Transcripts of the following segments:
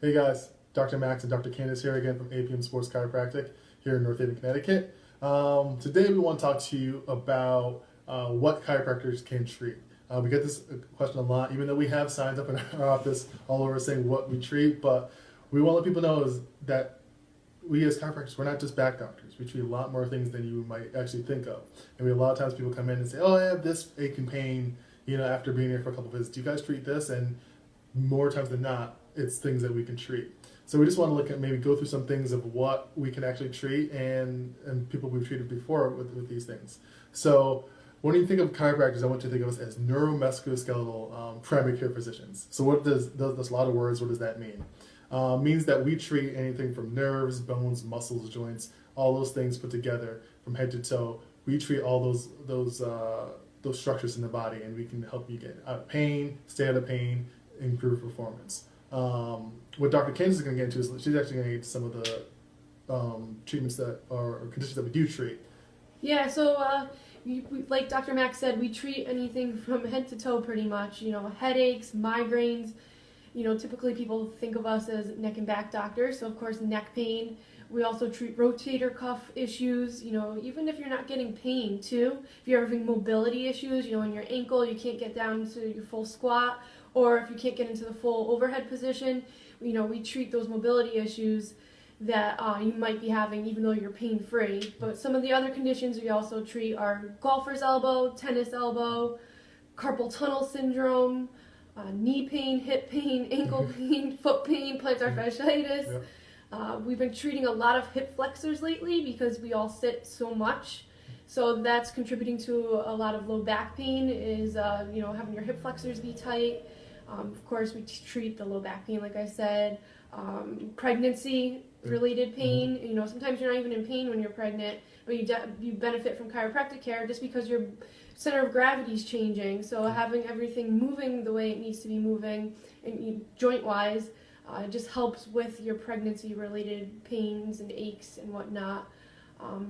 Hey guys, Dr. Max and Dr. Candice here again from APM Sports Chiropractic here in North Haven, Connecticut. Today we want to talk to you about what chiropractors can treat. We get this question a lot, even though we have signs up in our office all over saying what we treat, but we want to let people know is that we as chiropractors, we're not just back doctors. We treat a lot more things than you might actually think of. And we have a lot of times people come in and say, oh, I have this ache and pain, after being here for a couple of visits. Do you guys treat this? And more times than not, it's things that we can treat. So we just want to look at maybe go through some things of what we can actually treat and people we've treated before with these things. So when you think of chiropractors, I want you to think of us as neuromusculoskeletal primary care physicians. So what does a lot of words, what does that mean? Means that we treat anything from nerves, bones, muscles, joints, all those things put together from head to toe. We treat all those structures in the body, and we can help you get out of pain, stay out of pain, improve performance. What Dr. Candice is going to get into is she's actually going to get into some of the treatments that are or conditions that we do treat. Yeah, so like Dr. Max said, we treat anything from head to toe pretty much. Headaches, migraines. Typically people think of us as neck and back doctors, so of course neck pain. We also treat rotator cuff issues, even if you're not getting pain too. If you're having mobility issues, in your ankle, you can't get down to your full squat, or if you can't get into the full overhead position, we treat those mobility issues that you might be having even though you're pain-free. But some of the other conditions we also treat are golfer's elbow, tennis elbow, carpal tunnel syndrome, knee pain, hip pain, ankle pain, foot pain, plantar fasciitis. Yep. We've been treating a lot of hip flexors lately because we all sit so much. So that's contributing to a lot of low back pain is, having your hip flexors be tight. Of course, we treat the low back pain, like I said. Pregnancy-related pain. Sometimes you're not even in pain when you're pregnant, but you benefit from chiropractic care just because your center of gravity is changing. So having everything moving the way it needs to be moving, and joint-wise, just helps with your pregnancy-related pains and aches and whatnot.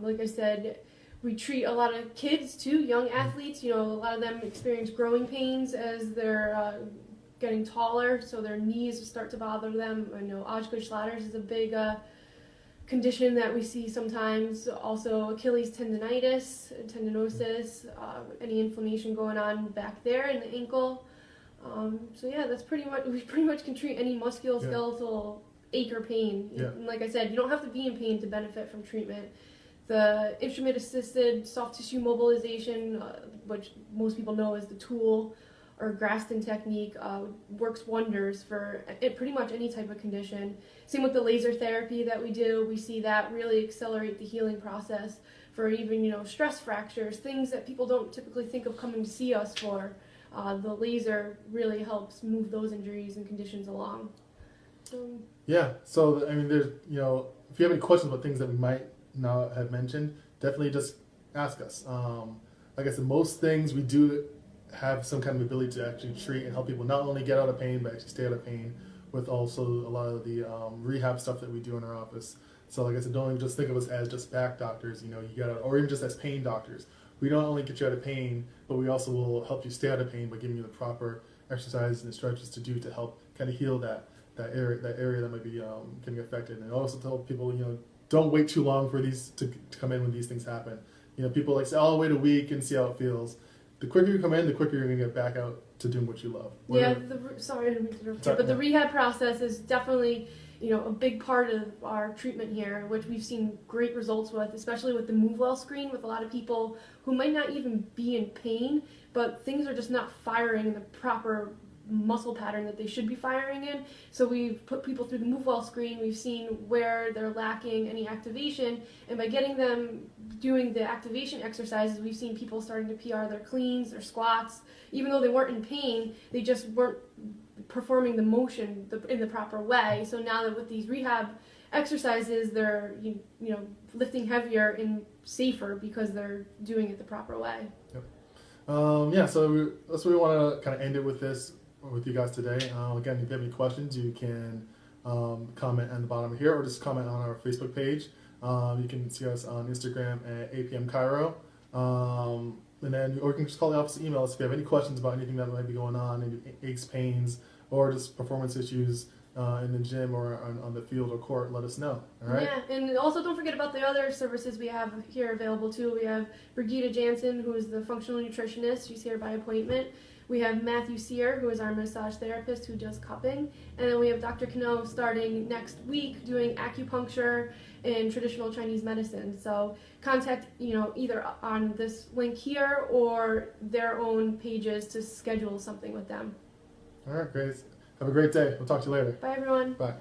Like I said, we treat a lot of kids too, young athletes. A lot of them experience growing pains as they're getting taller, so their knees start to bother them. I know Osgood-Schlatter's is a big condition that we see sometimes. Also Achilles tendinosis, any inflammation going on back there in the ankle. So yeah, that's we pretty much can treat any musculoskeletal ache or pain. Yeah. And like I said, you don't have to be in pain to benefit from treatment. The instrument-assisted soft tissue mobilization, which most people know as the tool or Graston technique, works wonders for pretty much any type of condition. Same with the laser therapy that we do. We see that really accelerate the healing process for even, stress fractures, things that people don't typically think of coming to see us for. The laser really helps move those injuries and conditions along. Yeah, so there's, if you have any questions about things that we might not have mentioned, definitely just ask us. Like I said, most things we do have some kind of ability to actually treat and help people not only get out of pain, but actually stay out of pain, with also a lot of the rehab stuff that we do in our office. So like I said, don't even just think of us as just back doctors, or even just as pain doctors. We don't only get you out of pain, but we also will help you stay out of pain by giving you the proper exercises and stretches to do to help kind of heal that area that might be getting affected. And also tell people, don't wait too long for these to come in when these things happen. People say, oh, I'll wait a week and see how it feels. The quicker you come in, the quicker you're going to get back out to doing what you love. Sorry, I didn't mean to interrupt you, but the rehab process is definitely, a big part of our treatment here, which we've seen great results with, especially with the Move Well screen, with a lot of people who might not even be in pain, but things are just not firing in the proper muscle pattern that they should be firing in. So we've put people through the Move Well screen. We've seen where they're lacking any activation, and by getting them doing the activation exercises, we've seen people starting to PR their cleans, their squats. Even though they weren't in pain, they just weren't performing the motion in the proper way. So now that with these rehab exercises, they're lifting heavier and safer because they're doing it the proper way. Yep. So that's what we want to kind of end it with this with you guys today. Again, if you have any questions, you can comment on the bottom here, or just comment on our Facebook page. You can see us on Instagram at APM Chiro. And then, or you can just call the office email us if you have any questions about anything that might be going on, any aches, pains, or just performance issues in the gym or on the field or court, let us know. All right. Yeah, and also don't forget about the other services we have here available too. We have Brigitte Jansen, who is the functional nutritionist. She's here by appointment. We have Matthew Sear, who is our massage therapist who does cupping. And then we have Dr. Cano starting next week doing acupuncture and traditional Chinese medicine. So contact, either on this link here or their own pages to schedule something with them. All right, great. Have a great day. We'll talk to you later. Bye, everyone. Bye.